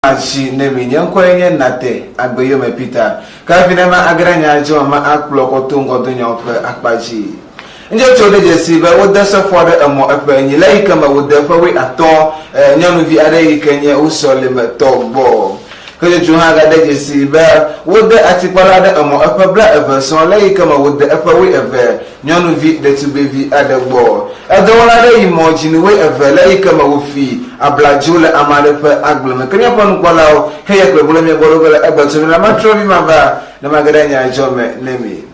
Ashi nemi nyankwenye nate agbeyo me Peter kafinema agranya jo ma akplo ko tungo dunya ope akpaji nje chode je sibe woda so for the amo ape nyi lai kama woda fa we aton nyanu vi ade ikenye usole me togbo kaje juha ga de je sibe woda atipala de amo ape bla everson lai kama woda ape we eve nyanu vi de tubevi adegbo adawala de imagine we eve lai kama wo fi ablajule amare pe aglome kenya ponu kwalao heya kwe buleme borogala egbato na matrobi maba na magadanya jome nemi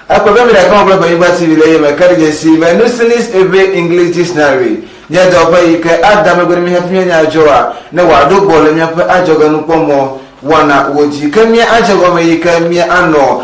Akobemi da kan blog Yoruba TV le me karije si me nusinis ebe English dictionary nya do pa ike adam gori mi hafia nya joa na wa do bole mi pa ajoga nu pomo wana woji kemia ajoga me ike mi ano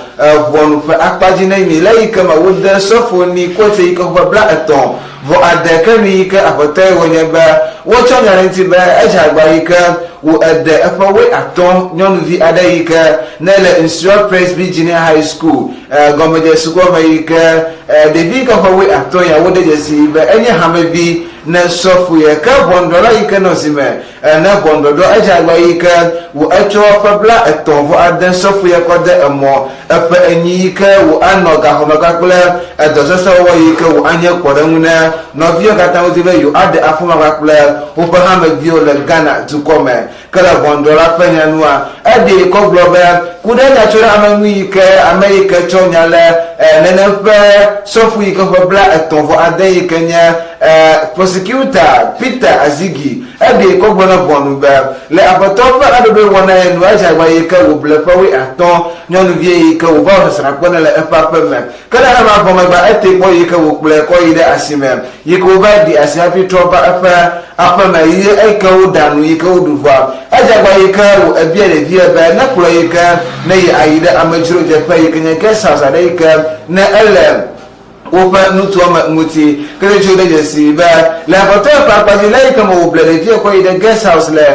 bonu pa akpaji na mi la ike ma woda sofo ni kote ike ho bla eton vo adeka mi ike apote wonya ba wo chonya nti ba aja gba ike wo ede afawe aton nyonu vi adaika na le Insular Praise Junior High School gomeje suko mayika devika fawe aton ya wode jesi be enye hamevi na sofu ya ka bondola ika no sime na bondodo aja gba ika wo acho fabla aton vo aden sofu ya kode amo apa enyika wo anoga homagakula edososo wo yika wo anye kwadamuna no vio kata wo tibe yo ade afuma gakula wo pa hamevi o le Ghana tukome kala bondola penya nua ade ko global kudanya chora amami ke America chonya le nenepe sofu iko bla etonvo ade kenya prosecutor Peter Azigi ade ko gbona bonu ba le abato ade be wona enu aja gba yika wo bla pawe aton nyonu vie yika wo ba sara kona le papa me kala ma fo ma ba ete ko yika wo bla ko ide asime yika wo ba di asiafi tropa apa na ye eka wo danu yika wo duva aja gba yika wo ebia le vie ba na kula yika na ye ayida amajiro je pa yika nya kesa sa de yika na ele opa nutu ama muti kele chode je si ba la boto pa la yika mo bla le vie ko ide guest house le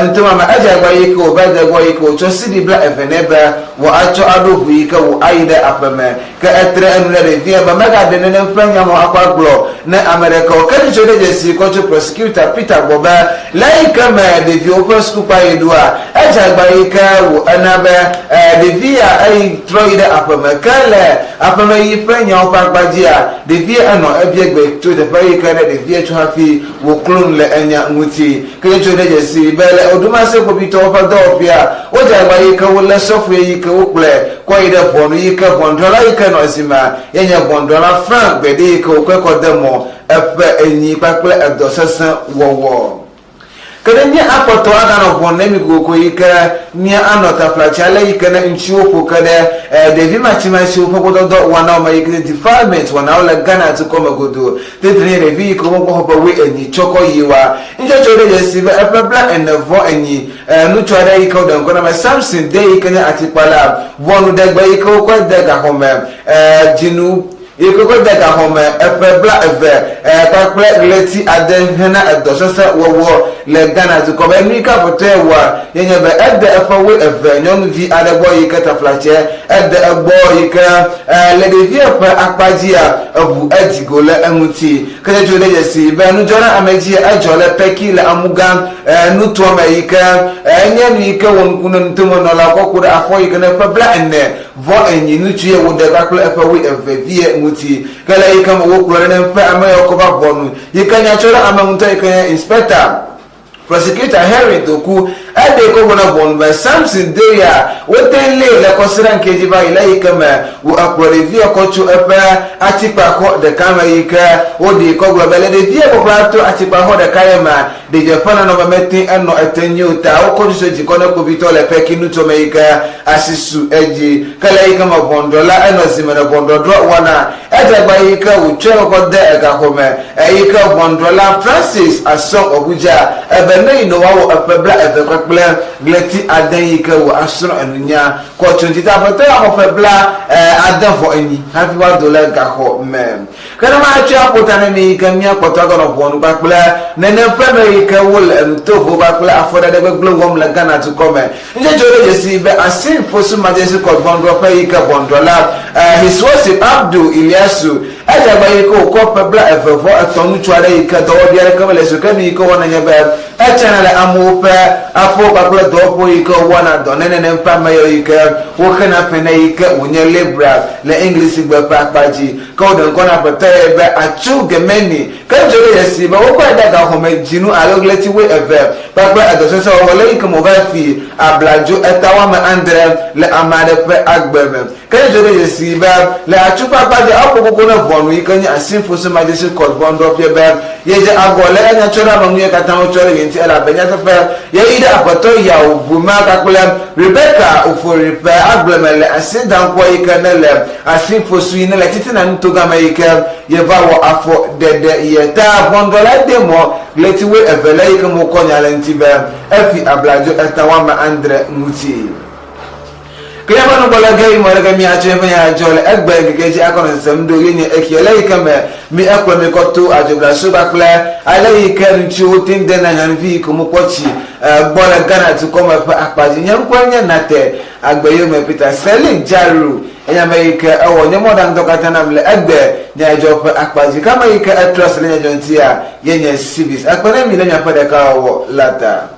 nutu ma aja gba yika wo ba de gba yika to sidi bla eveneba wo acho ado yika wo ayida apame ka etre enu le vie ba mega de ne franya mo akwa glo na America o kele chode je si ko prosecutor Peter Boba la yika ma de vie open school pa edua aja gba yika wo anabe de via ai troide apame kale apame yi franya o pa de vie ano ebiegbe to the pay kare de vie to hafi wo clone le enya nguti kele to de jesi bele oduma se ko bito pa do pia o ja ba yi ka wo le software yi ka wo ple ko ide bonu yi ka bondola yi ka no sima yenya bondola frank be de ko ko demo epe enyi pakle edosesan wo kede nya apoto aga no bonne mi goko yika nya anota flachale yika na nchiwo kede devi machima shi upo do wana ma yika defilement wana ola Ghana to come godo tetri revi ko mo hoba we enyi choko yiwa nje chode je sibe ebla envo enyi nu chode yika do ngona ma Samson de yika nya atipala wonu degba yika ko dega home jinu yiko ko daga home ebla eve pakple leti aden hena edososa wo le Ghana to come America botewa yenye be ede efawe eve nyonu vi adegbo yika taflache ede egbo yika le de vie pa akpajia abu edigo le emuti kele jode yesi be nu jona ameji ajole peki le amugan nu to me yika enye yika won kunu ntumo no la kokura afo yika ne pabla enne vo enyi nu tuye wo de pakple efawe eve vie muti kala yika mo wo kula ne mpa amayo ko ba bonu yika nya chora amamunta yika inspector prosecutor Henry Doku ade ko bona bon ba Samson de ya wotenle le kosira nkeji ba ila yika ma wo akware via ko chu epa atipa ko de kama yika odi ko global de via ko plato atipa ho de kayema de Japan no ba metin eno etenyu ta o ko so ji ko na ko bitole peki nu to meika asisu eji kala yika ma bondola eno zimena bondodo wana ede ba yika wo che ko de ega home yika bondola Francis Ason Obuja ebe no wa apebla ebe kwakpla gleti adan yika wo asro anunya ko 20 ta apebla adan fo ani hafi $1 ga ho mem kana ma cha potana mi kan mi akota ga no bonu ba kula nene peme ke wol ntofo ba kula afoda de glo wom la Ghana to come nje jore yesi be asin fosu majesi ko bondo pa ika bondo la his worship Abdul Ilyasu aja ba yiko ko pebla efefo atonu tware ika do biare kamele so kan iko wona nya ba channel amupe apo ba kula do po iko wona do nene peme yo ika wo kana pene ika unye libra le English gbe pa paji ko don kona pete be achu gemeni kan jore yesi ba wo ko daga home jinu alogleti we eve papa adoso wole ika mo ba fi ablajo etawa ma andre le amade pe agbeme kan jore yesi ba le achu papa de apoko na bonu ika nya asinfo so majesi code bondo pe be yeje agole anya chora ma mu kata mo chora yenti ala benya te pe ye ida apoto ya obuma ka kula Rebecca ofori pe agbeme le asidan ko ika na le asinfo so ina le titina ntoga ma ika ye va wo afo dede ye ta bondo la demo leti we evele ika mo konya le ntibe efi ablajo etawa ma andre muti Klema no bola gai mo rega mi ache me ya jole egbe gegeji akon nsem do yenye ekiele ika me mi ekwe me koto ajobla suba kla ale ika nchi utin de na yan vi ko mo pochi bola Ghana to come akpaji nyam kwanya nate agbe yo me Peter Selling Jaru enya me ika ewo nyamo dan dokata na mle egbe nya jope akpaji kama ika trust le nya jontia yenye civis akpene mi le nya pade ka wo lata